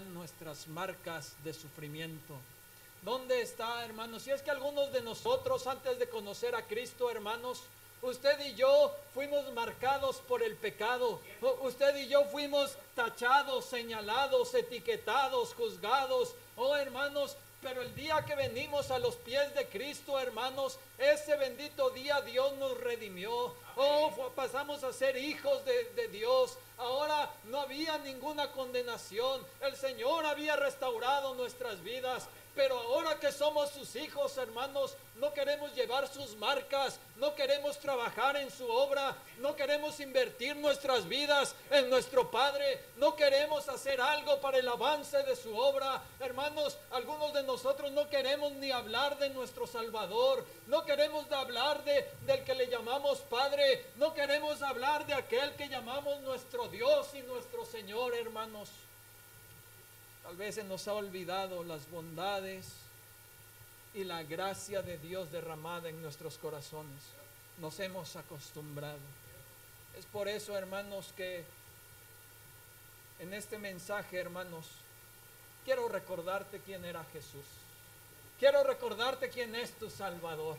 nuestras marcas de sufrimiento. ¿Dónde está, hermanos? Si es que algunos de nosotros, antes de conocer a Cristo, hermanos, usted y yo fuimos marcados por el pecado. Usted y yo fuimos tachados, señalados, etiquetados, juzgados. Oh, hermanos, pero el día que venimos a los pies de Cristo, hermanos, ese bendito día Dios nos redimió. Oh, pasamos a ser hijos de Dios. Ahora no había ninguna condenación. El Señor había restaurado nuestras vidas. Pero ahora que somos sus hijos, hermanos, no queremos llevar sus marcas, no queremos trabajar en su obra, no queremos invertir nuestras vidas en nuestro Padre, no queremos hacer algo para el avance de su obra. Hermanos, algunos de nosotros no queremos ni hablar de nuestro Salvador, no queremos hablar del que le llamamos Padre, no queremos hablar de aquel que llamamos nuestro Dios y nuestro Señor, hermanos. Tal vez se nos ha olvidado las bondades y la gracia de Dios derramada en nuestros corazones. Nos hemos acostumbrado. Es por eso, hermanos, que en este mensaje, hermanos, quiero recordarte quién era Jesús. Quiero recordarte quién es tu Salvador.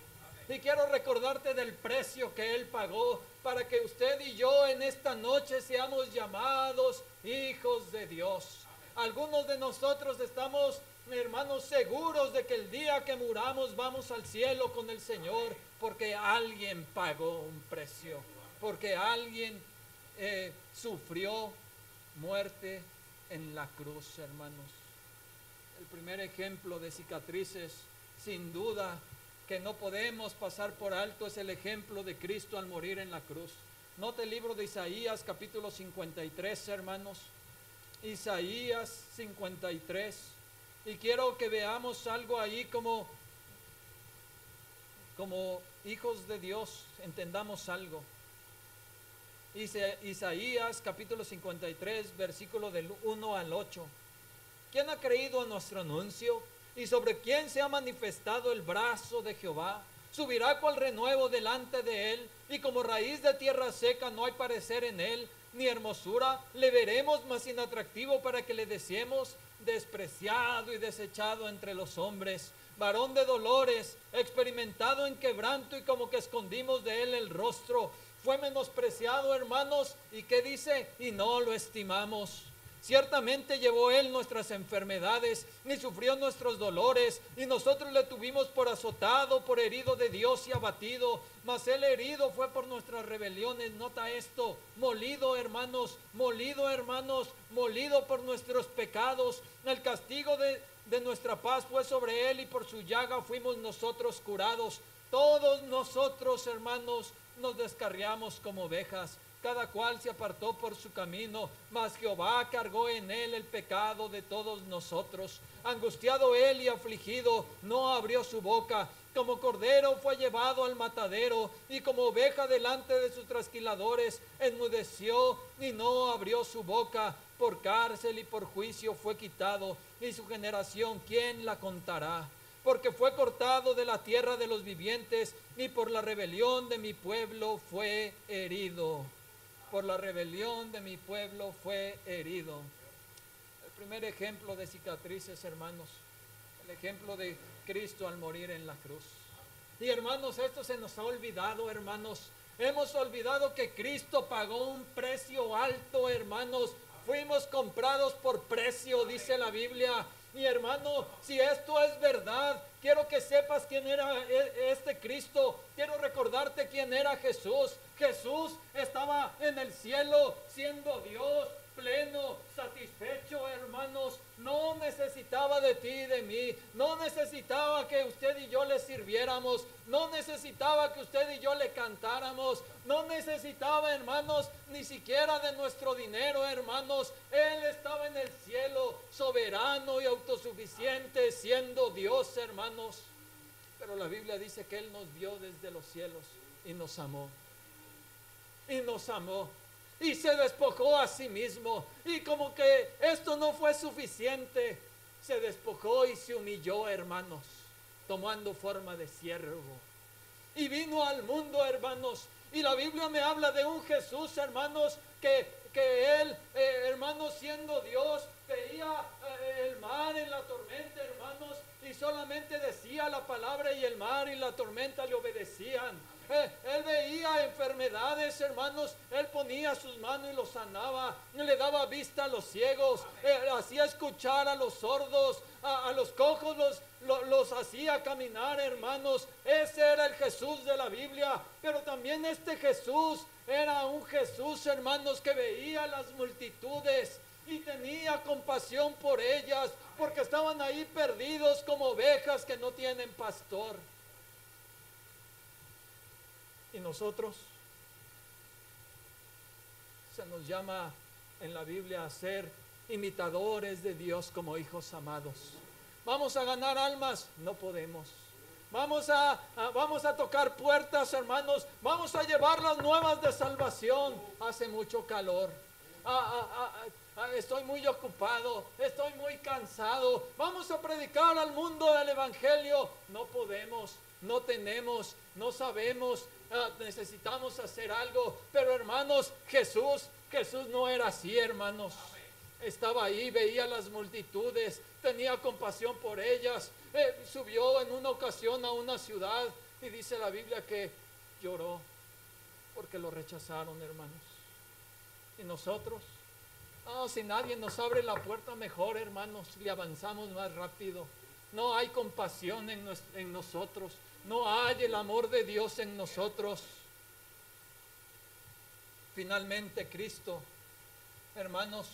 Y quiero recordarte del precio que Él pagó para que usted y yo en esta noche seamos llamados hijos de Dios. Algunos de nosotros estamos, hermanos, seguros de que el día que muramos vamos al cielo con el Señor, porque alguien pagó un precio, porque alguien sufrió muerte en la cruz, hermanos. El primer ejemplo de cicatrices, sin duda, que no podemos pasar por alto es el ejemplo de Cristo al morir en la cruz. Note el libro de Isaías, capítulo 53, hermanos. Isaías 53, y quiero que veamos algo ahí como hijos de Dios, entendamos algo. Isaías capítulo 53, versículo del 1 al 8. ¿Quién ha creído a nuestro anuncio? ¿Y sobre quién se ha manifestado el brazo de Jehová? Subirá cual renuevo delante de él, y como raíz de tierra seca no hay parecer en él, ni hermosura. Le veremos más inatractivo para que le deseemos, despreciado y desechado entre los hombres, varón de dolores, experimentado en quebranto, y como que escondimos de él el rostro. Fue menospreciado, hermanos, y ¿qué dice? Y no lo estimamos. Ciertamente llevó él nuestras enfermedades y sufrió nuestros dolores, y nosotros le tuvimos por azotado, por herido de Dios y abatido. Mas él herido fue por nuestras rebeliones. Nota esto: molido, hermanos, molido por nuestros pecados. El castigo de nuestra paz fue sobre él, y por su llaga fuimos nosotros curados. Todos nosotros, hermanos, nos descarriamos como ovejas, cada cual se apartó por su camino, mas Jehová cargó en él el pecado de todos nosotros. Angustiado él y afligido, no abrió su boca. Como cordero fue llevado al matadero, y como oveja delante de sus trasquiladores, enmudeció y no abrió su boca. Por cárcel y por juicio fue quitado, y su generación, ¿quién la contará? Porque fue cortado de la tierra de los vivientes, y por la rebelión de mi pueblo fue herido. Por la rebelión de mi pueblo fue herido. El primer ejemplo de cicatrices, hermanos, el ejemplo de Cristo al morir en la cruz. Y hermanos, esto se nos ha olvidado, hermanos. Hemos olvidado que Cristo pagó un precio alto, hermanos. Fuimos comprados por precio, dice la Biblia. Y hermano, si esto es verdad, quiero que sepas quién era este Cristo. Quiero recordarte quién era Jesús. Jesús estaba en el cielo siendo Dios, pleno, satisfecho, hermanos. No necesitaba de ti y de mí. No necesitaba que usted y yo le sirviéramos. No necesitaba que usted y yo le cantáramos. No necesitaba, hermanos, ni siquiera de nuestro dinero, hermanos. Él estaba en el cielo, soberano y autosuficiente, siendo Dios, hermanos. Pero la Biblia dice que Él nos vio desde los cielos y nos amó. Y nos amó. Y se despojó a sí mismo. Y como que esto no fue suficiente, se despojó y se humilló, hermanos, tomando forma de siervo. Y vino al mundo, hermanos. Y la Biblia me habla de un Jesús, hermanos, que Él, hermanos, siendo Dios, veía en la tormenta, hermanos, y solamente decía la palabra y el mar y la tormenta le obedecían. Él veía enfermedades, hermanos, él ponía sus manos y los sanaba, le daba vista a los ciegos, hacía escuchar a los sordos, a los cojos los hacía caminar, hermanos. Ese era el Jesús de la Biblia. Pero también este Jesús era un Jesús, hermanos, que veía las multitudes y tenía compasión por ellas, porque estaban ahí perdidos como ovejas que no tienen pastor. Y nosotros, se nos llama en la Biblia a ser imitadores de Dios como hijos amados. Vamos a ganar almas, no podemos. Vamos a tocar puertas, hermanos. Vamos a llevar las nuevas de salvación. Hace mucho calor. Estoy muy ocupado, estoy muy cansado. Vamos a predicar al mundo del evangelio. No podemos, no tenemos, no sabemos. Necesitamos hacer algo. Pero hermanos, Jesús no era así, hermanos. Estaba ahí, veía las multitudes, tenía compasión por ellas. Subió en una ocasión a una ciudad y dice la Biblia que lloró porque lo rechazaron, hermanos. Y nosotros, si nadie nos abre la puerta, mejor, hermanos, le avanzamos más rápido. No hay compasión en nosotros, no hay el amor de Dios en nosotros. Finalmente Cristo, hermanos,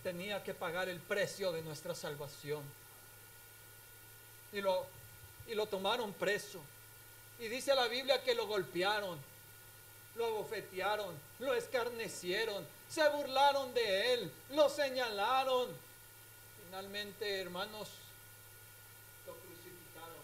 tenía que pagar el precio de nuestra salvación. Y lo tomaron preso. Y dice la Biblia que lo golpearon, lo abofetearon, lo escarnecieron, se burlaron de él, lo señalaron. Finalmente, hermanos, lo crucificaron.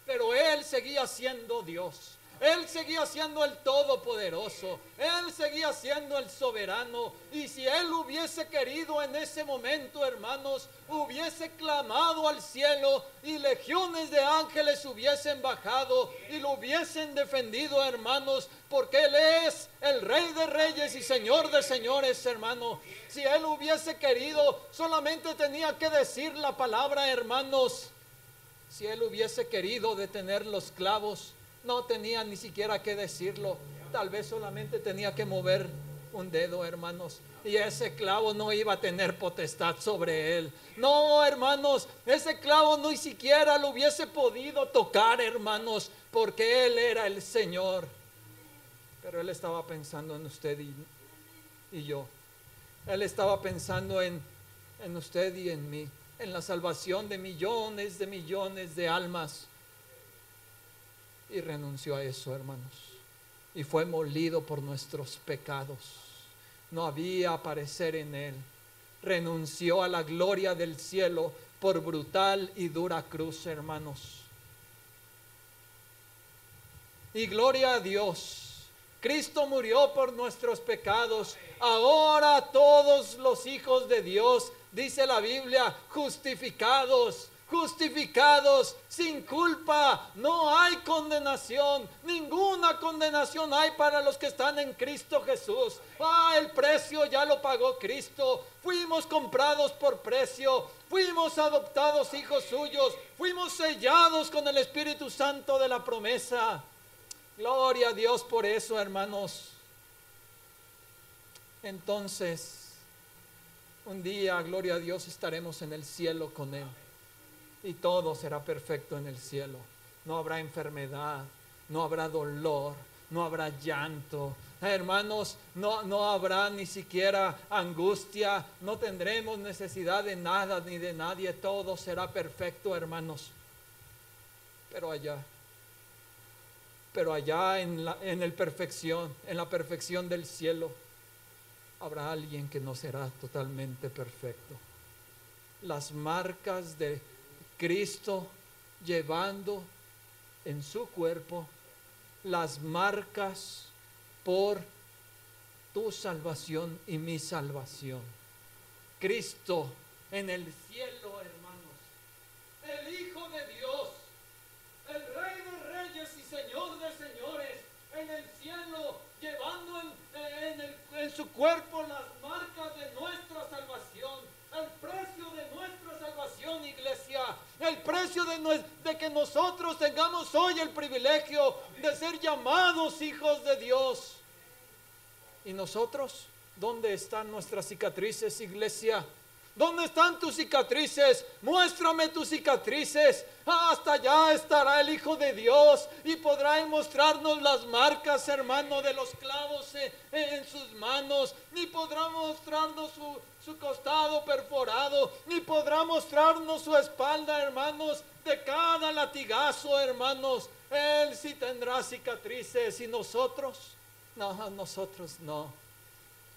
Pero él seguía siendo Dios. Él seguía siendo el Todopoderoso. Él seguía siendo el soberano. Y si él hubiese querido en ese momento, hermanos, hubiese clamado al cielo y legiones de ángeles hubiesen bajado y lo hubiesen defendido, hermanos, porque él es el Rey de Reyes y Señor de Señores, hermano. Si él hubiese querido, solamente tenía que decir la palabra, hermanos. Si él hubiese querido detener los clavos, no tenía ni siquiera que decirlo. Tal vez solamente tenía que mover un dedo, hermanos, y ese clavo no iba a tener potestad sobre él. No, hermanos, ese clavo ni siquiera lo hubiese podido tocar, hermanos, porque él era el Señor. Pero él estaba pensando en usted y yo. Él estaba pensando en usted y en mí, en la salvación de millones de almas. Y renunció a eso, hermanos, y fue molido por nuestros pecados. No había parecer en él. Renunció a la gloria del cielo por brutal y dura cruz, hermanos. Y gloria a Dios, Cristo murió por nuestros pecados. Ahora todos los hijos de Dios, dice la Biblia, justificados sin culpa. No hay condenación, ninguna condenación hay para los que están en Cristo Jesús. El precio ya lo pagó Cristo. Fuimos comprados por precio, fuimos adoptados hijos suyos, fuimos sellados con el Espíritu Santo de la promesa. Gloria a Dios por eso, hermanos. Entonces, un día, gloria a Dios, estaremos en el cielo con él. Y todo será perfecto en el cielo. No habrá enfermedad, no habrá dolor, no habrá llanto. Hermanos, no habrá ni siquiera angustia. No tendremos necesidad de nada ni de nadie. Todo será perfecto, hermanos. Pero allá en la perfección del cielo, habrá alguien que no será totalmente perfecto. Las marcas de Cristo llevando en su cuerpo las marcas por tu salvación y mi salvación. Cristo en el cielo, hermanos, el Hijo de Dios, el Rey de Reyes y Señor de Señores, en el cielo, llevando en su cuerpo las marcas de nuestra salvación, el precio de nuestra salvación. precio de que nosotros tengamos hoy el privilegio de ser llamados hijos de Dios. ¿Y nosotros? ¿Dónde están nuestras cicatrices, iglesia? ¿Dónde están tus cicatrices? Muéstrame tus cicatrices. Hasta allá estará el Hijo de Dios y podrá mostrarnos las marcas, hermano, de los clavos en sus manos. Ni podrá mostrarnos su costado perforado, ni podrá mostrarnos su espalda, hermanos, de cada latigazo, hermanos. Él sí tendrá cicatrices. ¿Y nosotros? No, nosotros no.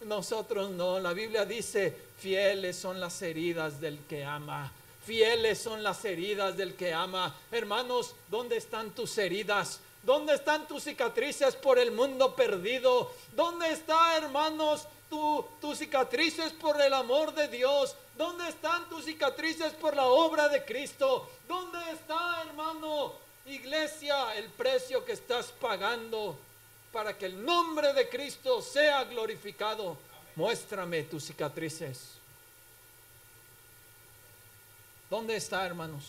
Nosotros no. La Biblia dice: fieles son las heridas del que ama. Fieles son las heridas del que ama. Hermanos, ¿dónde están tus heridas? ¿Dónde están tus cicatrices por el mundo perdido? ¿Dónde está, hermanos, tus cicatrices por el amor de Dios? ¿Dónde están tus cicatrices por la obra de Cristo? ¿Dónde está, hermano, iglesia, el precio que estás pagando para que el nombre de Cristo sea glorificado? Muéstrame tus cicatrices. ¿Dónde está, hermanos?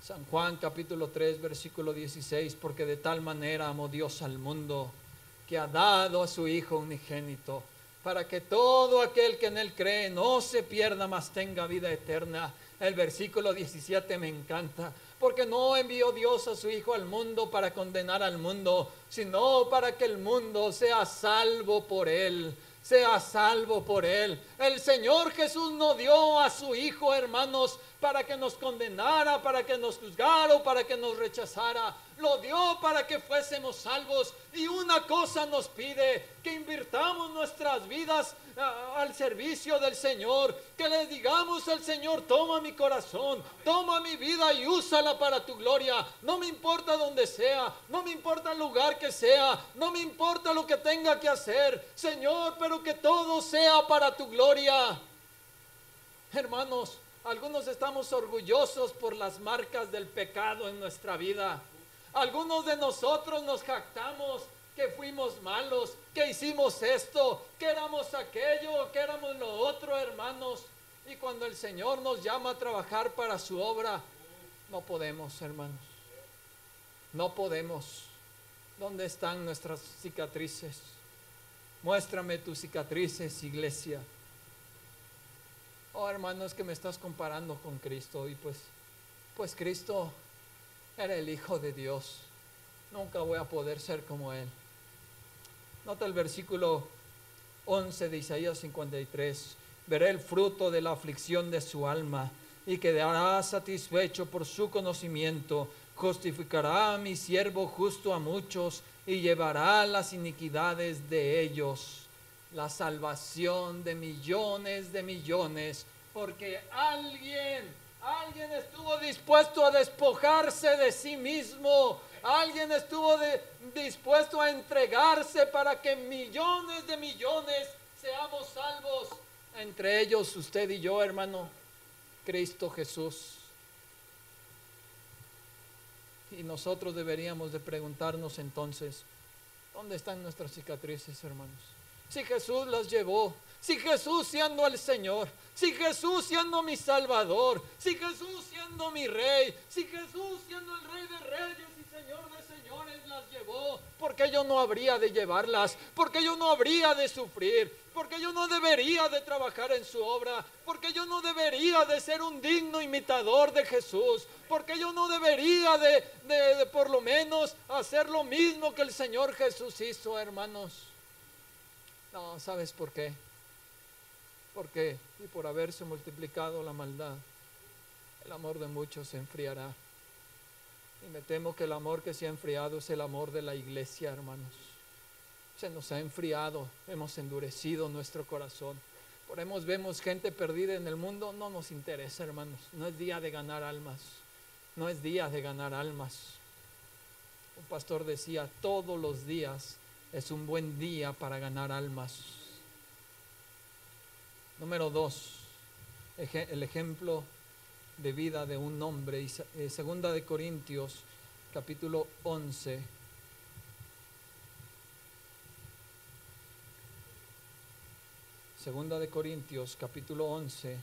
San Juan capítulo 3 versículo 16: porque de tal manera amó Dios al mundo, que ha dado a su Hijo unigénito, para que todo aquel que en él cree no se pierda, mas tenga vida eterna. El versículo 17 me encanta: porque no envió Dios a su Hijo al mundo para condenar al mundo, sino para que el mundo sea salvo por él. Sea salvo por él. El Señor Jesús no dio a su Hijo, hermanos, para que nos condenara, para que nos juzgara o para que nos rechazara. Lo dio para que fuésemos salvos. Y una cosa nos pide: que invirtamos nuestras vidas al servicio del Señor. Que le digamos al Señor: toma mi corazón, toma mi vida y úsala para tu gloria. No me importa dónde sea, no me importa el lugar que sea, no me importa lo que tenga que hacer, Señor, pero que todo sea para tu gloria. Hermanos, algunos estamos orgullosos por las marcas del pecado en nuestra vida. Algunos de nosotros nos jactamos que fuimos malos, que hicimos esto, que éramos aquello, que éramos lo otro, hermanos. Y cuando el Señor nos llama a trabajar para su obra, no podemos, hermanos. No podemos. ¿Dónde están nuestras cicatrices? Muéstrame tus cicatrices, iglesia. Oh, hermano, es que me estás comparando con Cristo. Y pues Cristo era el Hijo de Dios. Nunca voy a poder ser como Él. Nota el versículo 11 de Isaías 53. Veré el fruto de la aflicción de su alma y quedará satisfecho por su conocimiento. Justificará a mi siervo justo a muchos y llevará las iniquidades de ellos. La salvación de millones, porque alguien estuvo dispuesto a despojarse de sí mismo. Alguien estuvo dispuesto a entregarse para que millones de millones seamos salvos. Entre ellos usted y yo, hermano, Cristo Jesús. Y nosotros deberíamos de preguntarnos entonces: ¿dónde están nuestras cicatrices, hermanos? Si Jesús las llevó, si Jesús siendo el Señor, si Jesús siendo mi Salvador, si Jesús siendo mi Rey, si Jesús siendo el Rey de Reyes y Señor de Señores las llevó, ¿por qué yo no habría de llevarlas? ¿Por qué yo no habría de sufrir? ¿Por qué yo no debería de trabajar en su obra? ¿Por qué yo no debería de ser un digno imitador de Jesús? ¿Por qué yo no debería de por lo menos hacer lo mismo que el Señor Jesús hizo, hermanos? No, ¿sabes por qué? Porque y por haberse multiplicado la maldad, el amor de muchos se enfriará. Y me temo que el amor que se ha enfriado es el amor de la iglesia, hermanos. Se nos ha enfriado, hemos endurecido nuestro corazón. Por eso vemos gente perdida en el mundo, no nos interesa, hermanos. No es día de ganar almas, no es día de ganar almas. Un pastor decía: todos los días es un buen día para ganar almas. Número 2, el ejemplo de vida de un hombre. Segunda de Corintios capítulo 11. Segunda de Corintios capítulo 11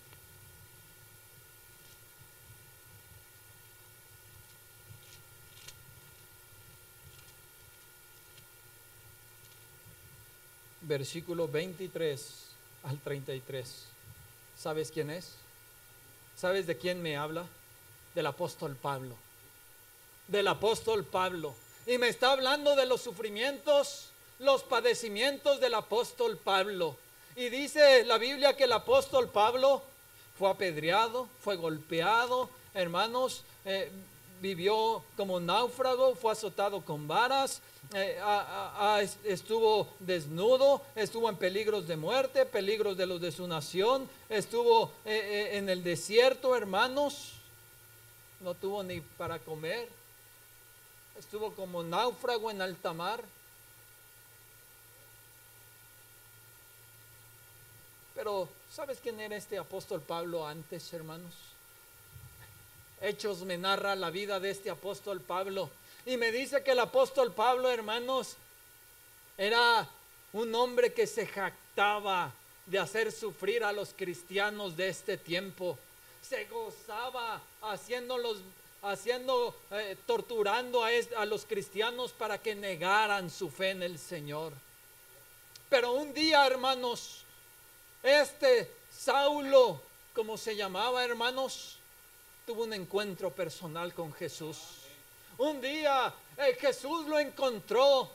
versículo 23 al 33. ¿Sabes quién es? ¿Sabes de quién me habla? Del apóstol Pablo. Del apóstol Pablo. Y me está hablando de los sufrimientos, los padecimientos del apóstol Pablo. Y dice la Biblia que el apóstol Pablo fue apedreado, fue golpeado, hermanos, vivió como náufrago, fue azotado con varas, estuvo desnudo, estuvo en peligros de muerte, peligros de los de su nación, estuvo en el desierto, hermanos, no tuvo ni para comer, estuvo como náufrago en alta mar. Pero, ¿sabes quién era este apóstol Pablo antes, hermanos? Hechos me narra la vida de este apóstol Pablo. Y me dice que el apóstol Pablo, hermanos, era un hombre que se jactaba de hacer sufrir a los cristianos de este tiempo. Se gozaba torturando a los cristianos para que negaran su fe en el Señor. Pero un día, hermanos, este Saulo, como se llamaba, hermanos, tuvo un encuentro personal con Jesús. Un día Jesús lo encontró,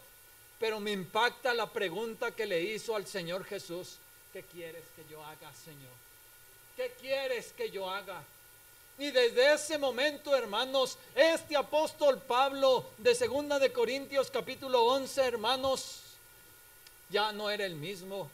pero me impacta la pregunta que le hizo al Señor Jesús: ¿qué quieres que yo haga, Señor? ¿Qué quieres que yo haga? Y desde ese momento, hermanos, este apóstol Pablo de 2 de Corintios capítulo 11, hermanos, ya no era el mismo.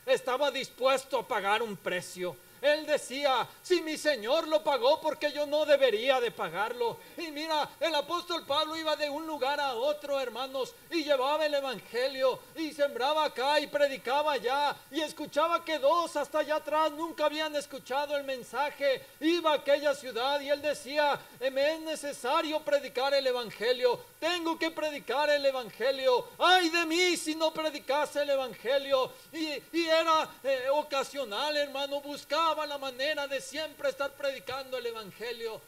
Estaba dispuesto a pagar un precio. Él decía: si mi Señor lo pagó, porque yo no debería de pagarlo. Y mira, el apóstol Pablo iba de un lugar a otro, hermanos, y llevaba el evangelio, y sembraba acá y predicaba allá, y escuchaba que dos hasta allá atrás nunca habían escuchado el mensaje. Iba a aquella ciudad y él decía: me es necesario predicar el evangelio, tengo que predicar el evangelio, ay de mí si no predicase el evangelio. Y era ocasional, hermano, buscaba la manera de siempre estar predicando el evangelio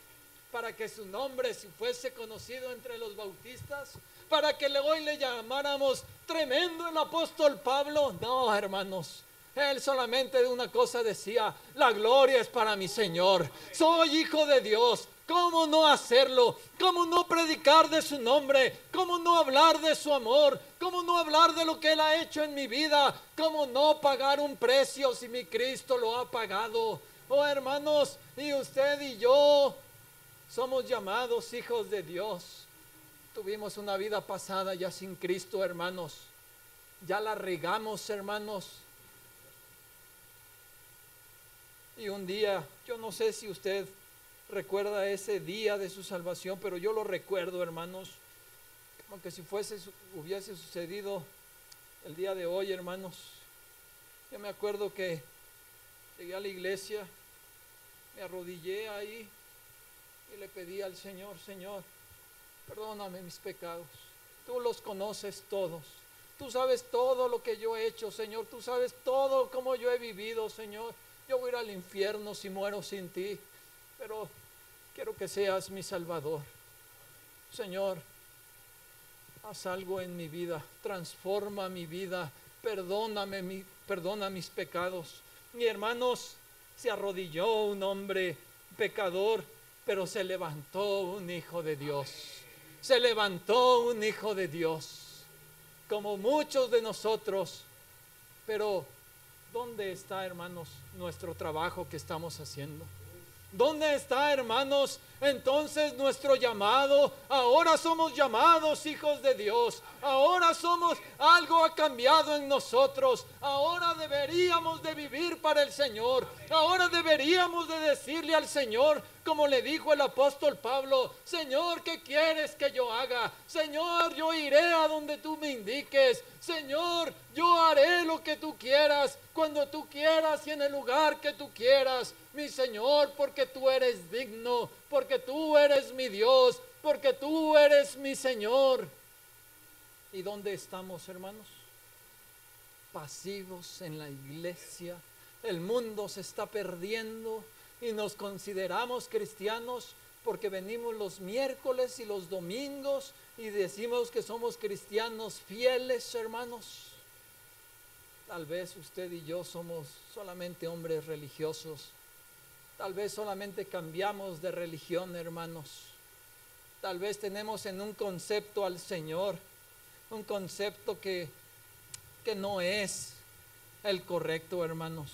para que su nombre fuese conocido entre los bautistas, para que hoy le llamáramos tremendo el apóstol Pablo. No, hermanos, él solamente de una cosa decía: la gloria es para mi Señor, soy hijo de Dios. ¿Cómo no hacerlo? ¿Cómo no predicar de su nombre? ¿Cómo no hablar de su amor? ¿Cómo no hablar de lo que Él ha hecho en mi vida? ¿Cómo no pagar un precio si mi Cristo lo ha pagado? Oh, hermanos, y usted y yo somos llamados hijos de Dios. Tuvimos una vida pasada ya sin Cristo, hermanos. Ya la regamos, hermanos. Y un día, yo no sé si usted recuerda ese día de su salvación, pero yo lo recuerdo, hermanos, como que si hubiese sucedido el día de hoy, hermanos. Yo me acuerdo que llegué a la iglesia, me arrodillé ahí y le pedí al Señor: Señor, perdóname mis pecados, tú los conoces todos, tú sabes todo lo que yo he hecho, Señor, tú sabes todo cómo yo he vivido, Señor. Yo voy a ir al infierno si muero sin ti, pero quiero que seas mi Salvador. Señor, haz algo en mi vida, transforma mi vida, perdona mis pecados. Y hermanos, se arrodilló un hombre pecador, pero se levantó un hijo de Dios. Se levantó un hijo de Dios, como muchos de nosotros. Pero ¿dónde está, hermanos, nuestro trabajo que estamos haciendo? ¿Dónde está, hermanos, entonces nuestro llamado? Ahora somos llamados hijos de Dios. Ahora algo ha cambiado en nosotros. Ahora deberíamos de vivir para el Señor. Ahora deberíamos de decirle al Señor, como le dijo el apóstol Pablo: Señor, ¿qué quieres que yo haga? Señor, yo iré a donde tú me indiques. Señor, yo haré lo que tú quieras, cuando tú quieras y en el lugar que tú quieras, mi Señor, porque tú eres digno, porque tú eres mi Dios, porque tú eres mi Señor. ¿Y dónde estamos, hermanos? Pasivos en la iglesia. El mundo se está perdiendo y nos consideramos cristianos porque venimos los miércoles y los domingos y decimos que somos cristianos fieles, hermanos. Tal vez usted y yo somos solamente hombres religiosos. Tal vez solamente cambiamos de religión, hermanos. Tal vez tenemos en un concepto al Señor, un concepto que no es el correcto, hermanos.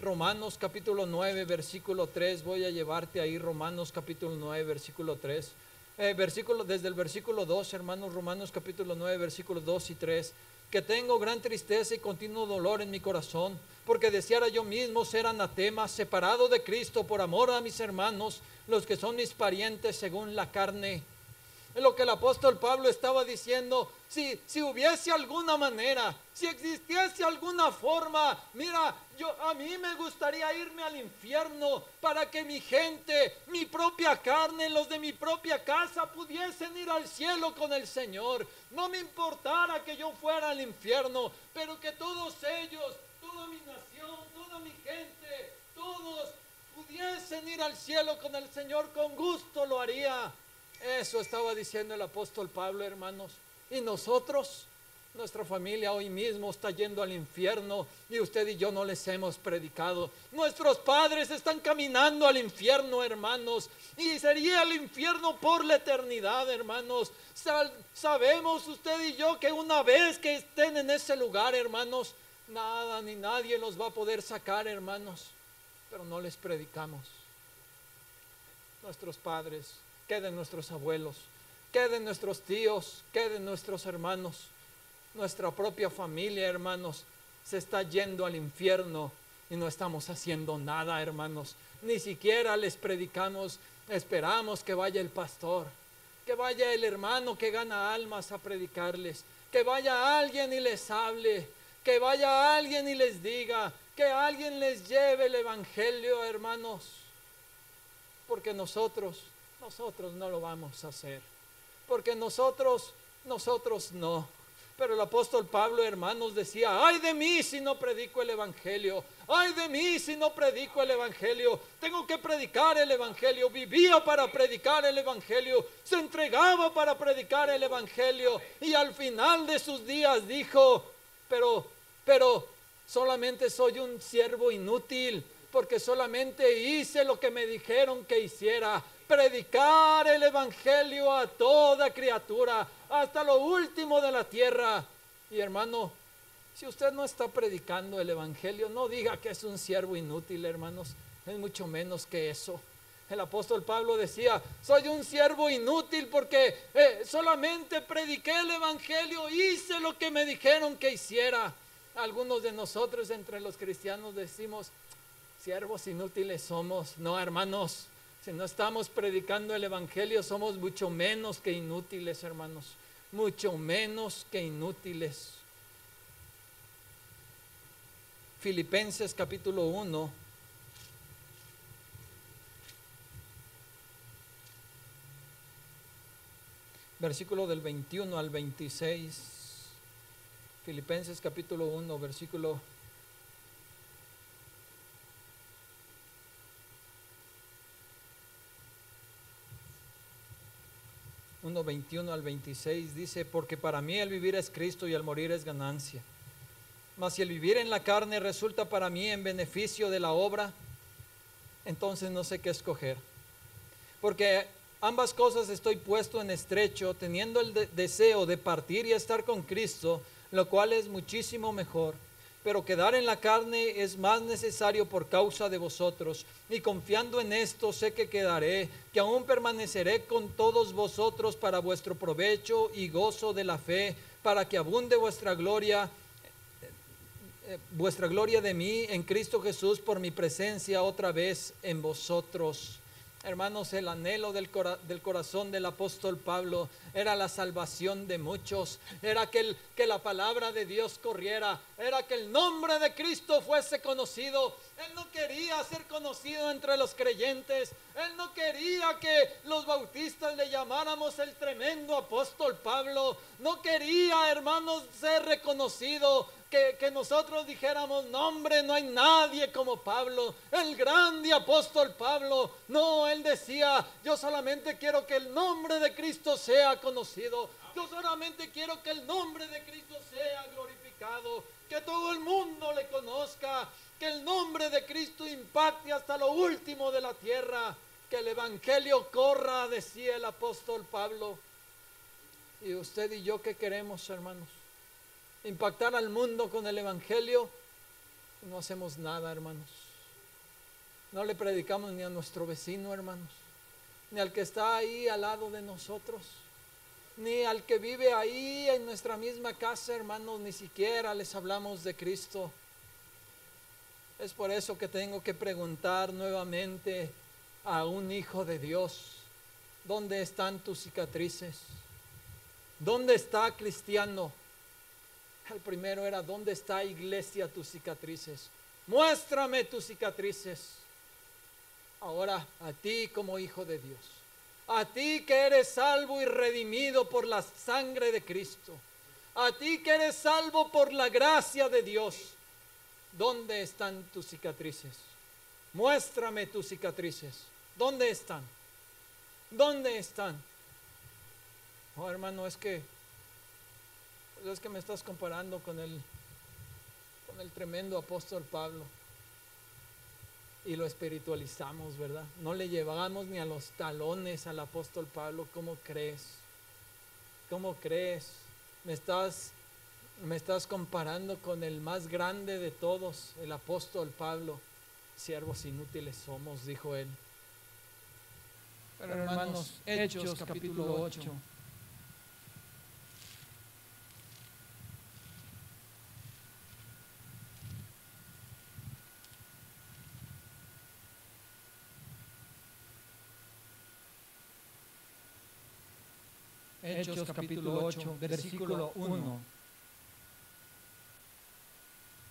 Romanos capítulo 9, versículo 3, voy a llevarte ahí, Romanos capítulo 9, versículo 3. Desde el versículo 2, hermanos, Romanos capítulo 9, versículos 2 y 3. Que tengo gran tristeza y continuo dolor en mi corazón, porque deseara yo mismo ser anatema, separado de Cristo por amor a mis hermanos, los que son mis parientes según la carne. Es lo que el apóstol Pablo estaba diciendo. Si hubiese alguna manera, si existiese alguna forma, mira, a mí me gustaría irme al infierno para que mi gente, mi propia carne, los de mi propia casa pudiesen ir al cielo con el Señor. No me importara que yo fuera al infierno, pero que todos ellos, toda mi nación, toda mi gente, todos pudiesen ir al cielo con el Señor, con gusto lo haría. Eso estaba diciendo el apóstol Pablo, hermanos. Y nosotros, nuestra familia hoy mismo está yendo al infierno y usted y yo no les hemos predicado. Nuestros padres están caminando al infierno, hermanos, y sería el infierno por la eternidad, hermanos. Sabemos usted y yo que una vez que estén en ese lugar, hermanos, nada ni nadie los va a poder sacar, hermanos, pero no les predicamos. Nuestros padres, queden nuestros abuelos, queden nuestros tíos, queden nuestros hermanos, nuestra propia familia, hermanos, se está yendo al infierno y no estamos haciendo nada, hermanos. Ni siquiera les predicamos. Esperamos que vaya el pastor, que vaya el hermano que gana almas a predicarles, que vaya alguien y les hable, que vaya alguien y les diga, que alguien les lleve el evangelio, hermanos, porque nosotros no lo vamos a hacer, porque nosotros no. Pero el apóstol Pablo, hermanos, decía: ay de mí si no predico el evangelio, ay de mí si no predico el evangelio. Tengo que predicar el evangelio. Vivía para predicar el evangelio, se entregaba para predicar el evangelio, y al final de sus días dijo: pero solamente soy un siervo inútil, porque solamente hice lo que me dijeron que hiciera, predicar el evangelio a toda criatura, hasta lo último de la tierra. Y hermano, si usted no está predicando el evangelio, no diga que es un siervo inútil, hermanos, es mucho menos que eso. El apóstol Pablo decía: soy un siervo inútil porque solamente prediqué el evangelio, hice lo que me dijeron que hiciera. Algunos de nosotros entre los cristianos decimos: siervos inútiles somos. No, hermanos, si no estamos predicando el evangelio, somos mucho menos que inútiles, hermanos, mucho menos que inútiles. Filipenses capítulo 1, versículo del 21 al 26. Filipenses capítulo 1, versículo 1, 21 al 26 dice: porque para mí el vivir es Cristo y el morir es ganancia. Mas si el vivir en la carne resulta para mí en beneficio de la obra, entonces no sé qué escoger. Porque ambas cosas estoy puesto en estrecho, teniendo el deseo de partir y estar con Cristo, lo cual es muchísimo mejor. Pero quedar en la carne es más necesario por causa de vosotros, y confiando en esto sé que quedaré, que aún permaneceré con todos vosotros para vuestro provecho y gozo de la fe, para que abunde vuestra gloria de mí en Cristo Jesús por mi presencia otra vez en vosotros. Hermanos, el anhelo del corazón del apóstol Pablo era la salvación de muchos, era que la palabra de Dios corriera, era que el nombre de Cristo fuese conocido. Él no quería ser conocido entre los creyentes, él no quería que los bautistas le llamáramos el tremendo apóstol Pablo, no quería, hermanos, ser reconocido, que nosotros dijéramos: no, hombre, no hay nadie como Pablo, el grande apóstol Pablo. No, él decía: yo solamente quiero que el nombre de Cristo sea conocido, yo solamente quiero que el nombre de Cristo sea glorificado. glorificado, que todo el mundo le conozca, que el nombre de Cristo impacte hasta lo último de la tierra, que el evangelio corra, decía el apóstol Pablo. Y usted y yo, ¿qué queremos, hermanos? Impactar al mundo con el evangelio. No hacemos nada, hermanos. No le predicamos ni a nuestro vecino, hermanos, ni al que está ahí al lado de nosotros, ni al que vive ahí en nuestra misma casa, hermanos, ni siquiera les hablamos de Cristo. Es por eso que tengo que preguntar nuevamente a un hijo de Dios: ¿dónde están tus cicatrices? ¿Dónde está, cristiano? El primero era: ¿dónde está, iglesia, tus cicatrices? Muéstrame tus cicatrices. Ahora, a ti como hijo de Dios, a ti que eres salvo y redimido por la sangre de Cristo, a ti que eres salvo por la gracia de Dios, ¿dónde están tus cicatrices? Muéstrame tus cicatrices. ¿Dónde están? ¿Dónde están? Oh, hermano, es que me estás comparando con el tremendo apóstol Pablo. Y lo espiritualizamos, ¿verdad? No le llevamos ni a los talones al apóstol Pablo. ¿Cómo crees? ¿Cómo crees? Me estás comparando con el más grande de todos, el apóstol Pablo. Siervos inútiles somos, dijo él. Pero hermanos, Hechos capítulo 8. Hechos capítulo 8, versículo 1.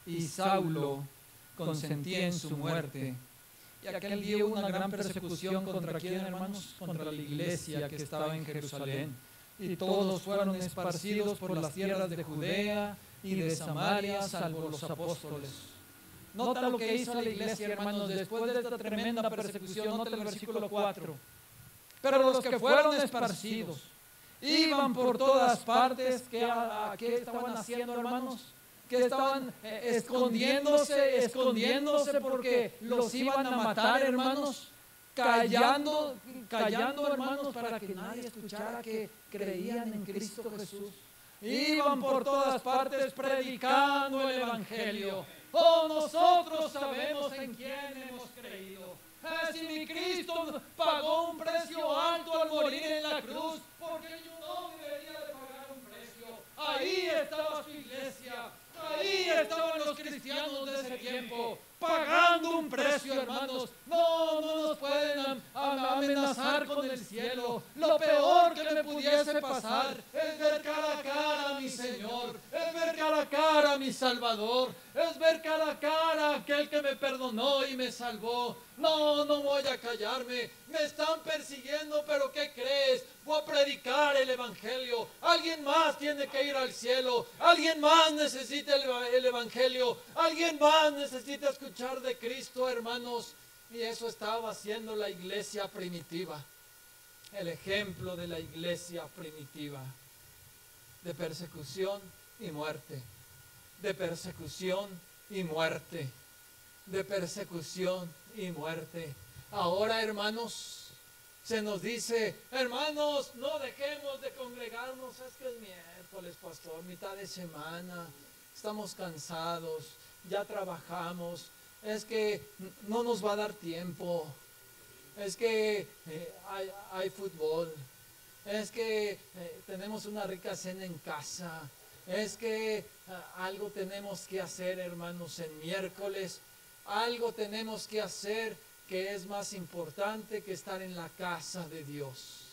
Y Saulo consentía en su muerte. Y aquel día hubo una gran persecución ¿contra quién, hermanos? Contra la iglesia que estaba en Jerusalén. Y todos fueron esparcidos por las tierras de Judea y de Samaria, salvo los apóstoles. Nota lo que hizo la iglesia, hermanos, después de esta tremenda persecución. Nota el versículo 4. Pero los que fueron esparcidos iban por todas partes. ¿Qué estaban haciendo, hermanos? Que estaban escondiéndose porque los iban a matar, hermanos. Callando, hermanos, para que nadie escuchara que creían en Cristo Jesús. Iban por todas partes predicando el evangelio. Oh, nosotros sabemos en quién hemos creído. Si mi Cristo pagó un precio alto al morir en la cruz, porque yo no debería de pagar un precio. Ahí estaba su iglesia, ahí estaban los cristianos de ese tiempo, pagando un precio, hermanos. No nos pueden amenazar con el cielo. Lo peor que me pudiese pasar es ver cara a cara a mi Señor, es ver cara a cara a mi Salvador, es ver cara a cara a aquel que me perdonó y me salvó. No voy a callarme. Me están persiguiendo, pero ¿qué crees? Voy a predicar el evangelio. Alguien más tiene que ir al cielo. Alguien más necesita el evangelio. Alguien más necesita escuchar de Cristo, hermanos. Y eso estaba haciendo la iglesia primitiva. El ejemplo de la iglesia primitiva. De persecución y muerte. De persecución y muerte. De persecución y muerte. Ahora, hermanos, se nos dice: hermanos, no dejemos de congregarnos. Es que es miércoles, pastor, mitad de semana, estamos cansados, ya trabajamos, es que no nos va a dar tiempo, es que hay fútbol, es que tenemos una rica cena en casa, es que algo tenemos que hacer, hermanos, en miércoles. Algo tenemos que hacer que es más importante que estar en la casa de Dios.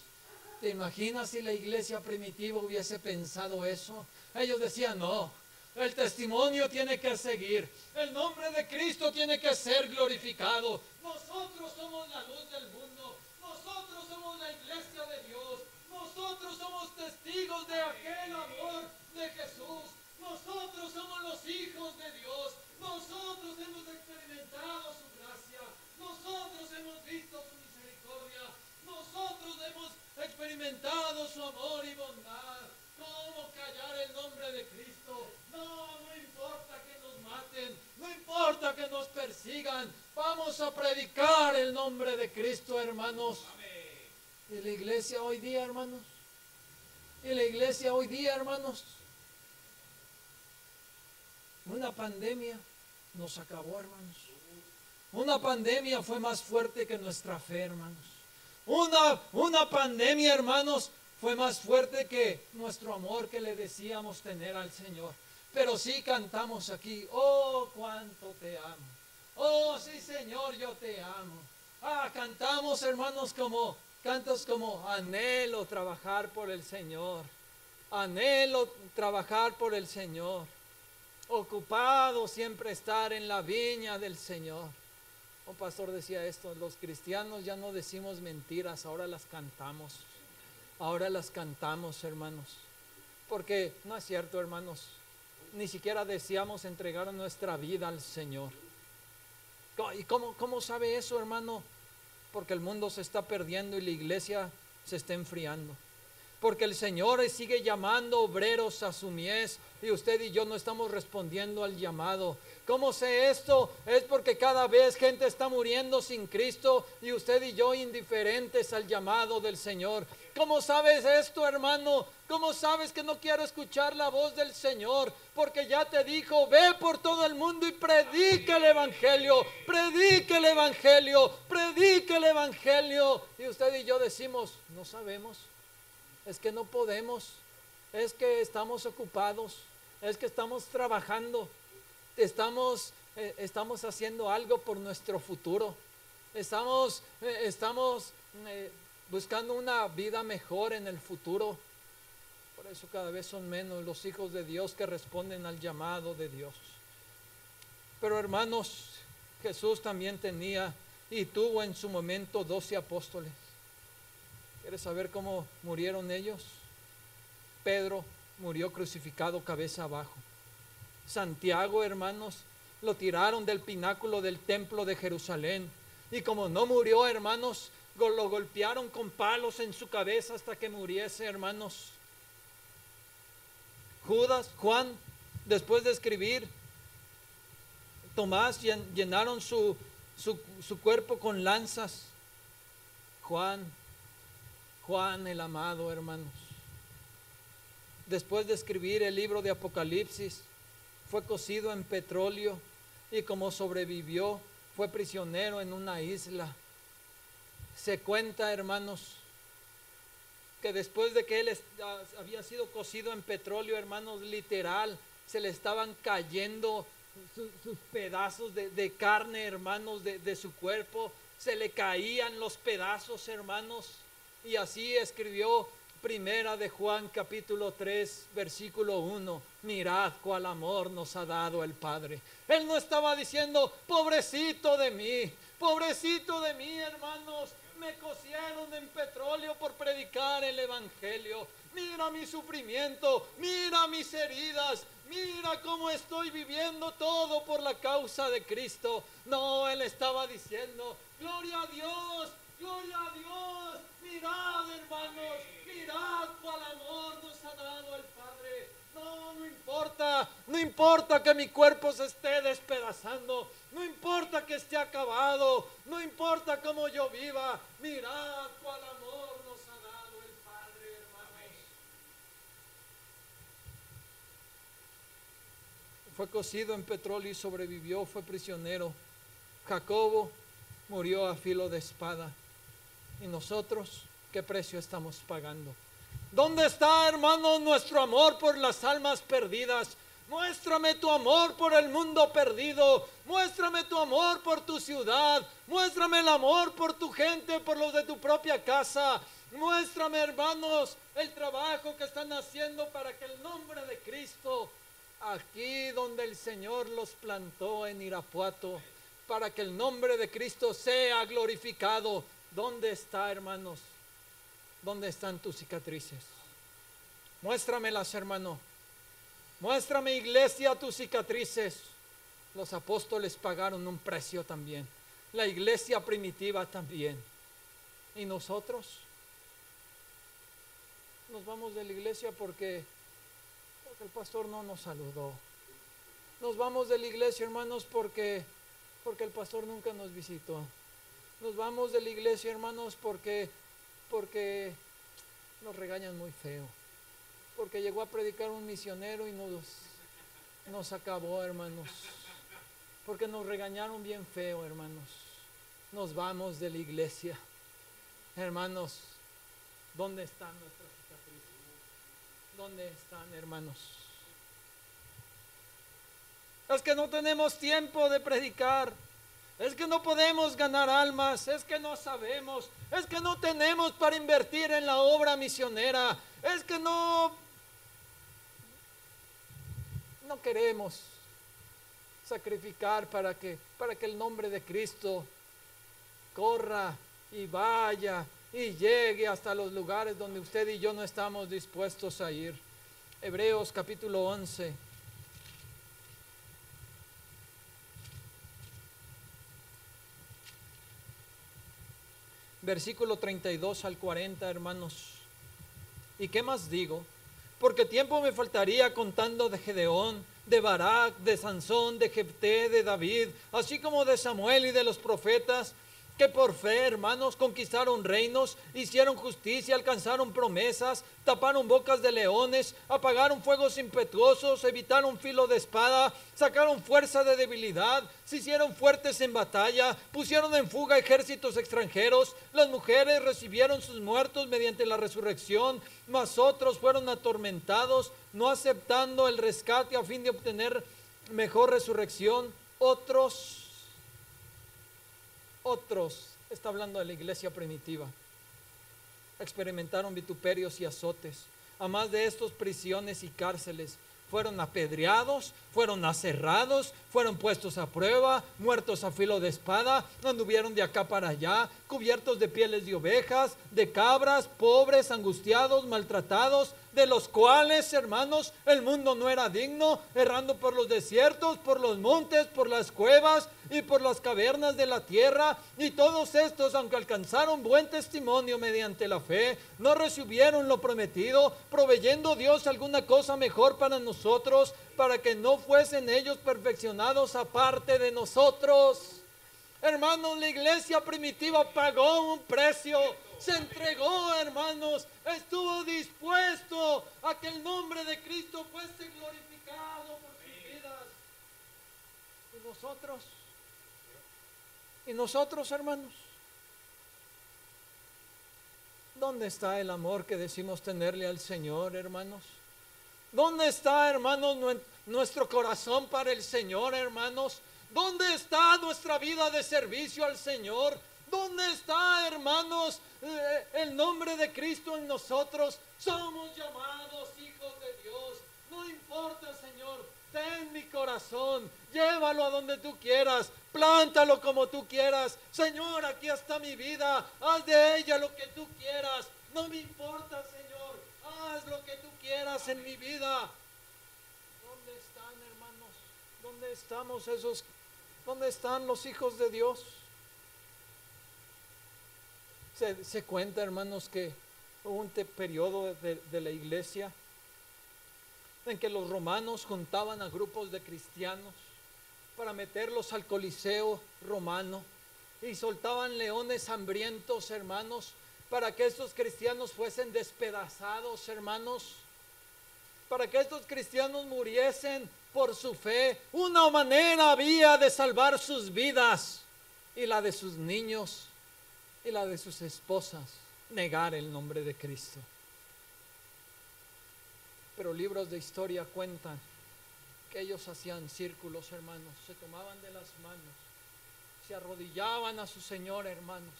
¿Te imaginas si la iglesia primitiva hubiese pensado eso? Ellos decían: no, el testimonio tiene que seguir, el nombre de Cristo tiene que ser glorificado. Nosotros somos la luz del mundo, nosotros somos la iglesia de Dios, nosotros somos testigos de aquel amor de Jesús, nosotros somos los hijos de Dios. Nosotros hemos experimentado su gracia, nosotros hemos visto su misericordia, nosotros hemos experimentado su amor y bondad. ¿Cómo callar el nombre de Cristo? No sigan. Vamos a predicar el nombre de Cristo, hermanos. Y la iglesia hoy día, hermanos. Una pandemia nos acabó, hermanos. Una pandemia fue más fuerte que nuestra fe, hermanos. Una pandemia, hermanos, fue más fuerte que nuestro amor que le decíamos tener al Señor. Pero sí cantamos aquí, oh, cuánto te amo. Oh, sí, Señor, yo te amo. Cantamos, hermanos, cantos como anhelo trabajar por el Señor. Anhelo trabajar por el Señor. Ocupado siempre estar en la viña del Señor. Un pastor decía esto, los cristianos ya no decimos mentiras, ahora las cantamos. Ahora las cantamos, hermanos. Porque no es cierto, hermanos. Ni siquiera deseamos entregar nuestra vida al Señor. ¿Y cómo sabe eso, hermano? Porque el mundo se está perdiendo y la iglesia se está enfriando. Porque el Señor sigue llamando obreros a su mies y usted y yo no estamos respondiendo al llamado. ¿Cómo sé esto? Es porque cada vez gente está muriendo sin Cristo y usted y yo indiferentes al llamado del Señor. ¿Cómo sabes esto, hermano? ¿Cómo sabes que no quiero escuchar la voz del Señor? Porque ya te dijo, ve por todo el mundo y predica el Evangelio, predica el Evangelio, predica el Evangelio. Y usted y yo decimos, no sabemos. Es que no podemos, es que estamos ocupados, es que estamos trabajando, estamos haciendo algo por nuestro futuro, estamos buscando una vida mejor en el futuro. Por eso cada vez son menos los hijos de Dios que responden al llamado de Dios. Pero hermanos, Jesús también tenía y tuvo en su momento 12 apóstoles. ¿Quieres saber cómo murieron ellos? Pedro murió crucificado cabeza abajo. Santiago, hermanos, lo tiraron del pináculo del templo de Jerusalén. Y como no murió, hermanos, lo golpearon con palos en su cabeza hasta que muriese, hermanos. Juan, después de escribir, Tomás llenaron su cuerpo con lanzas. Juan el amado, hermanos, después de escribir el libro de Apocalipsis, fue cocido en petróleo y como sobrevivió, fue prisionero en una isla. Se cuenta, hermanos, que después de que él había sido cocido en petróleo, hermanos, literal, se le estaban cayendo sus pedazos de carne, hermanos, de su cuerpo, se le caían los pedazos, hermanos. Y así escribió Primera de Juan capítulo 3 versículo 1. Mirad cuál amor nos ha dado el Padre. Él no estaba diciendo, pobrecito de mí, hermanos, me cocieron en petróleo por predicar el Evangelio. Mira mi sufrimiento, mira mis heridas, mira cómo estoy viviendo todo por la causa de Cristo. No, él estaba diciendo, gloria a Dios, gloria a Dios. Mirad, hermanos, mirad cuál amor nos ha dado el Padre. No importa que mi cuerpo se esté despedazando, no importa que esté acabado, no importa cómo yo viva. Mirad cuál amor nos ha dado el Padre, hermanos. Fue cocido en petróleo y sobrevivió, fue prisionero. Jacobo murió a filo de espada. ¿Y nosotros qué precio estamos pagando? ¿Dónde está, hermano, nuestro amor por las almas perdidas? Muéstrame tu amor por el mundo perdido. Muéstrame tu amor por tu ciudad. Muéstrame el amor por tu gente, por los de tu propia casa. Muéstrame, hermanos, el trabajo que están haciendo para que el nombre de Cristo, aquí donde el Señor los plantó en Irapuato, para que el nombre de Cristo sea glorificado. ¿Dónde está, hermanos? ¿Dónde están tus cicatrices? Muéstramelas, hermano. Muéstrame, iglesia, tus cicatrices. Los apóstoles pagaron un precio también. La iglesia primitiva también. ¿Y nosotros? Nos vamos de la iglesia porque el pastor no nos saludó. Nos vamos de la iglesia, hermanos, porque porque el pastor nunca nos visitó. Nos vamos de la iglesia, hermanos, porque nos regañan muy feo. Porque llegó a predicar un misionero y nos acabó, hermanos. Porque nos regañaron bien feo, hermanos. Nos vamos de la iglesia. Hermanos, ¿dónde están nuestras cicatrices? ¿Dónde están, hermanos? Es que no tenemos tiempo de predicar. Es que no podemos ganar almas. Es que no sabemos. Es que no tenemos para invertir en la obra misionera. Es que no queremos sacrificar para que el nombre de Cristo corra y vaya y llegue hasta los lugares donde usted y yo no estamos dispuestos a ir. Hebreos capítulo 11. Versículo 32 al 40, hermanos. ¿Y qué más digo? Porque tiempo me faltaría contando de Gedeón, de Barak, de Sansón, de Jefté, de David, así como de Samuel y de los profetas, que por fe, hermanos, conquistaron reinos, hicieron justicia, alcanzaron promesas, taparon bocas de leones, apagaron fuegos impetuosos, evitaron filo de espada, sacaron fuerza de debilidad, se hicieron fuertes en batalla, pusieron en fuga ejércitos extranjeros, las mujeres recibieron sus muertos mediante la resurrección, mas otros fueron atormentados, no aceptando el rescate a fin de obtener mejor resurrección. Otros, está hablando de la iglesia primitiva, experimentaron vituperios y azotes. A más de estos, prisiones y cárceles. Fueron apedreados, fueron aserrados, fueron puestos a prueba, muertos a filo de espada, anduvieron de acá para allá, cubiertos de pieles de ovejas, de cabras, pobres, angustiados, maltratados, de los cuales, hermanos, el mundo no era digno, errando por los desiertos, por los montes, por las cuevas y por las cavernas de la tierra. Y todos estos, aunque alcanzaron buen testimonio mediante la fe, no recibieron lo prometido, proveyendo Dios alguna cosa mejor para nosotros, para que no fuesen ellos perfeccionados aparte de nosotros. Hermanos, la iglesia primitiva pagó un precio, se entregó, hermanos, estuvo dispuesto a que el nombre de Cristo fuese glorificado por sus vidas. ¿Y nosotros, hermanos? ¿Dónde está el amor que decimos tenerle al Señor, hermanos? ¿Dónde está, hermanos, nuestro corazón para el Señor, hermanos? ¿Dónde está nuestra vida de servicio al Señor? ¿Dónde está, hermanos, el nombre de Cristo en nosotros? Somos llamados hijos de Dios. No importa, Señor, ten mi corazón, llévalo a donde tú quieras, plántalo como tú quieras. Señor, aquí está mi vida, haz de ella lo que tú quieras. No me importa, Señor, haz lo que tú quieras en mi vida. ¿Dónde están, hermanos? ¿Dónde estamos esos? ¿Dónde están los hijos de Dios? Se cuenta, hermanos, que hubo un periodo de la iglesia en que los romanos juntaban a grupos de cristianos para meterlos al Coliseo romano y soltaban leones hambrientos, hermanos, para que estos cristianos fuesen despedazados, hermanos, para que estos cristianos muriesen por su fe. Una manera había de salvar sus vidas y la de sus niños y la de sus esposas, negar el nombre de Cristo. Pero libros de historia cuentan que ellos hacían círculos, hermanos, se tomaban de las manos, se arrodillaban a su Señor, hermanos,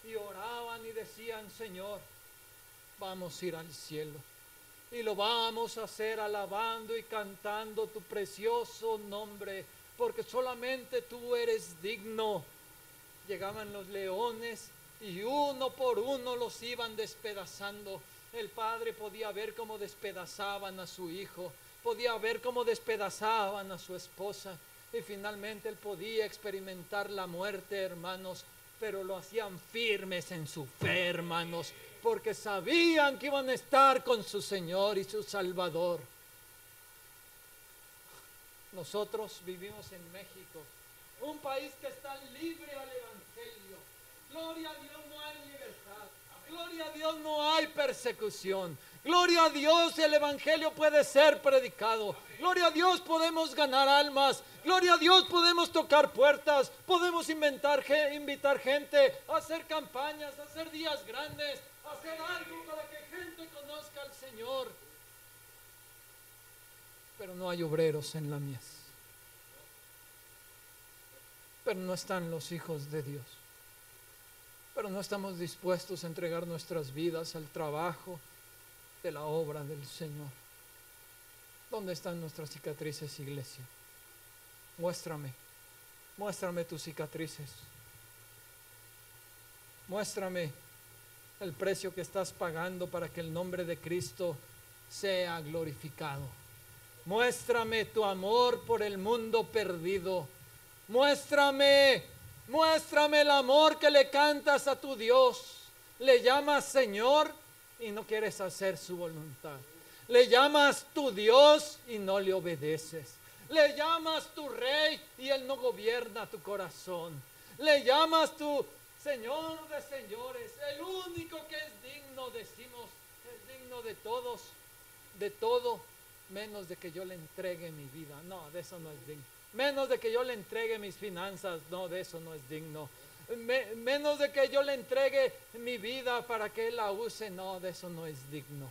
y oraban y decían: Señor, vamos a ir al cielo y lo vamos a hacer alabando y cantando tu precioso nombre, porque solamente tú eres digno. Llegaban los leones y uno por uno los iban despedazando. El padre podía ver cómo despedazaban a su hijo, podía ver cómo despedazaban a su esposa, y finalmente él podía experimentar la muerte, hermanos, pero lo hacían firmes en su fe, hermanos, porque sabían que iban a estar con su Señor y su Salvador. Nosotros vivimos en México, un país que está libre al evangelio. Gloria a Dios, no hay libertad. Gloria a Dios, no hay persecución. Gloria a Dios, el evangelio puede ser predicado. Gloria a Dios, podemos ganar almas. Gloria a Dios, podemos tocar puertas. Podemos invitar gente, hacer campañas, hacer días grandes, hacer algo para que gente conozca al Señor. Pero no hay obreros en la mies. Pero no están los hijos de Dios. Pero no estamos dispuestos a entregar nuestras vidas al trabajo de la obra del Señor. ¿Dónde están nuestras cicatrices, iglesia? Muéstrame tus cicatrices. Muéstrame el precio que estás pagando para que el nombre de Cristo sea glorificado. Muéstrame tu amor por el mundo perdido. Muéstrame el amor que le cantas a tu Dios. Le llamas Señor y no quieres hacer su voluntad. Le llamas tu Dios y no le obedeces. Le llamas tu Rey y Él no gobierna tu corazón. Le llamas tu Señor de señores. El único que es digno, decimos, es digno de todos, de todo, menos de que yo le entregue mi vida. No, de eso no es digno. Menos de que yo le entregue mis finanzas. No, de eso no es digno. Menos de que yo le entregue mi vida para que Él la use. No, de eso no es digno.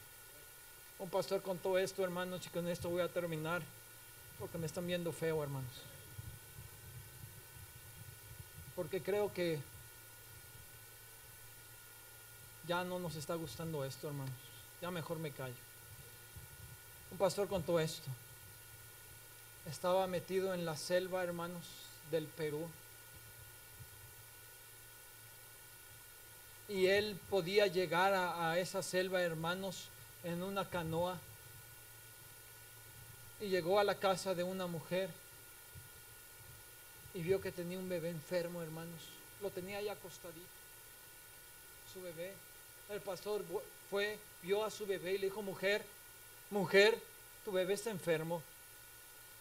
Un pastor contó esto, hermanos, y con esto voy a terminar, porque me están viendo feo, hermanos. Porque creo que ya no nos está gustando esto, hermanos. Ya mejor me callo. Un pastor contó esto. Estaba metido en la selva, hermanos, del Perú. Y él podía llegar a esa selva, hermanos, en una canoa. Y llegó a la casa de una mujer y vio que tenía un bebé enfermo, hermanos. Lo tenía ahí acostadito, su bebé. El pastor fue, vio a su bebé y le dijo: mujer, tu bebé está enfermo.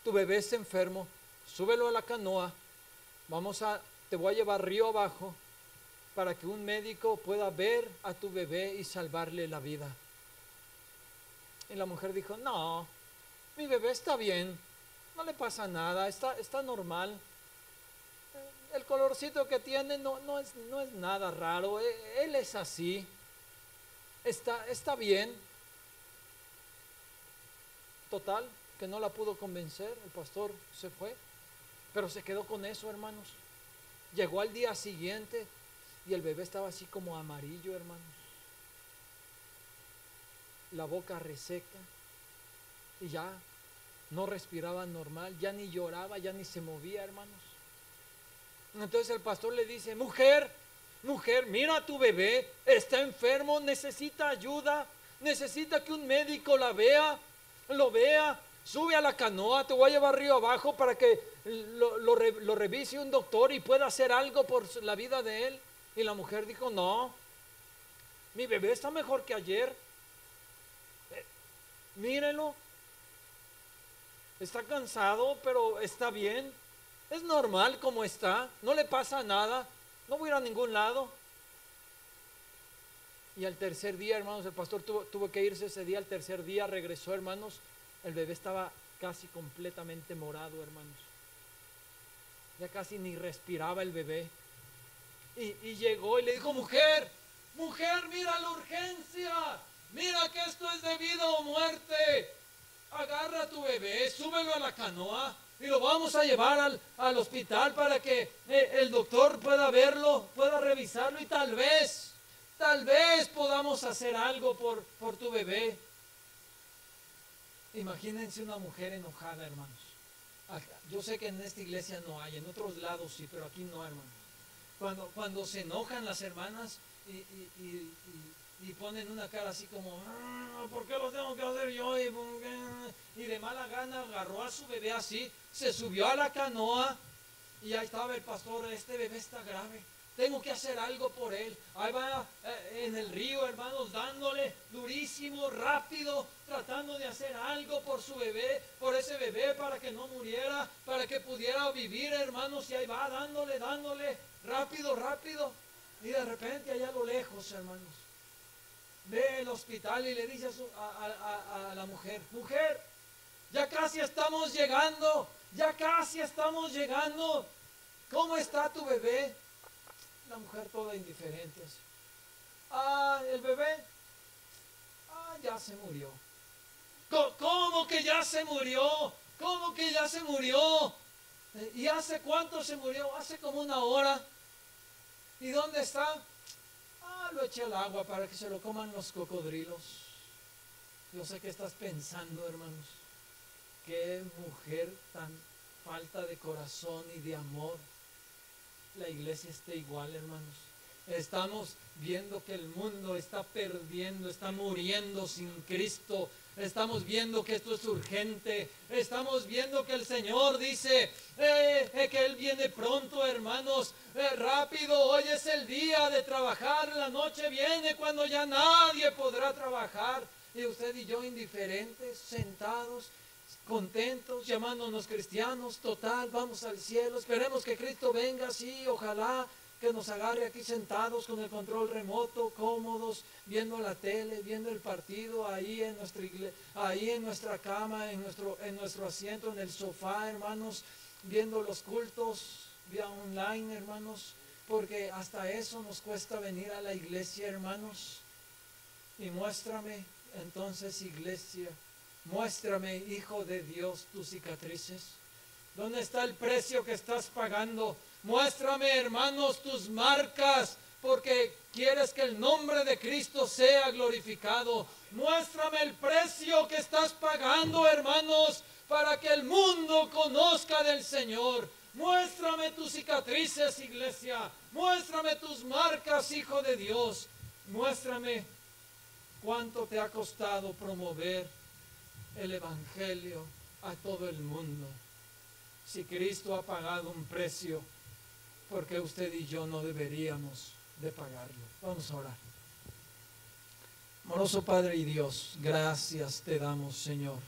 Tu bebé está enfermo, súbelo a la canoa, te voy a llevar río abajo para que un médico pueda ver a tu bebé y salvarle la vida. Y la mujer dijo: no, mi bebé está bien, no le pasa nada, está normal. El colorcito que tiene no es nada raro, él es así, está bien. Total, que no la pudo convencer, el pastor se fue, pero se quedó con eso, hermanos. Llegó al día siguiente y el bebé estaba así como amarillo, hermanos. La boca reseca y ya no respiraba normal, ya ni lloraba, ya ni se movía, hermanos. Entonces el pastor le dice: mujer, mira a tu bebé, está enfermo, necesita ayuda, necesita que un médico lo vea. Sube a la canoa, te voy a llevar río abajo para que lo revise un doctor y pueda hacer algo por la vida de él. Y la mujer dijo: no, mi bebé está mejor que ayer. Mírenlo, está cansado, pero está bien. Es normal como está, no le pasa nada, no voy a ir a ningún lado. Y al tercer día, hermanos, el pastor tuvo que irse ese día. Al tercer día regresó, hermanos. El bebé estaba casi completamente morado, hermanos. Ya casi ni respiraba el bebé. Y llegó y le dijo: mujer, mira la urgencia. Mira que esto es de vida o muerte. Agarra a tu bebé, súbelo a la canoa y lo vamos a llevar al hospital para que el doctor pueda verlo, pueda revisarlo y tal vez podamos hacer algo por tu bebé. Imagínense una mujer enojada, hermanos. Yo sé que en esta iglesia no hay, en otros lados sí, pero aquí no, hermanos. Cuando se enojan las hermanas y ponen una cara así como: ¿por qué lo tengo que hacer yo? Y de mala gana agarró a su bebé así, se subió a la canoa y ahí estaba el pastor: este bebé está grave, Tengo que hacer algo por él. Ahí va en el río, hermanos, dándole durísimo, rápido, tratando de hacer algo por su bebé, por ese bebé, para que no muriera, para que pudiera vivir, hermanos. Y ahí va dándole, rápido, rápido. Y de repente allá a lo lejos, hermanos, ve el hospital y le dice a la mujer: mujer, ya casi estamos llegando, ya casi estamos llegando. ¿Cómo está tu bebé? La mujer toda indiferente así. El bebé, ya se murió. ¿Cómo que ya se murió? ¿Cómo que ya se murió? ¿Y hace cuánto se murió? Hace como 1 hora. ¿Y dónde está? Lo eché al agua para que se lo coman los cocodrilos. Yo sé que estás pensando, hermanos, qué mujer tan falta de corazón y de amor. La iglesia está igual, hermanos. Estamos viendo que el mundo está perdiendo, está muriendo sin Cristo. Estamos viendo que esto es urgente. Estamos viendo que el Señor dice que Él viene pronto, hermanos. Rápido, hoy es el día de trabajar. La noche viene cuando ya nadie podrá trabajar. Y usted y yo indiferentes, sentados, contentos, llamándonos cristianos. Total, vamos al cielo. Esperemos que Cristo venga, sí, ojalá que nos agarre aquí sentados con el control remoto, cómodos, viendo la tele, viendo el partido, ahí en nuestra iglesia, ahí en nuestra cama, en nuestro asiento, en el sofá, hermanos, viendo los cultos vía online, hermanos, porque hasta eso nos cuesta venir a la iglesia, hermanos. Y muéstrame entonces, iglesia, muéstrame, Hijo de Dios, tus cicatrices. ¿Dónde está el precio que estás pagando? Muéstrame, hermanos, tus marcas, porque quieres que el nombre de Cristo sea glorificado. Muéstrame el precio que estás pagando, hermanos, para que el mundo conozca del Señor. Muéstrame tus cicatrices, iglesia. Muéstrame tus marcas, Hijo de Dios. Muéstrame cuánto te ha costado promover el Evangelio a todo el mundo. Si Cristo ha pagado un precio, ¿por qué usted y yo no deberíamos de pagarlo? Vamos a orar. Amoroso Padre y Dios, gracias te damos, Señor,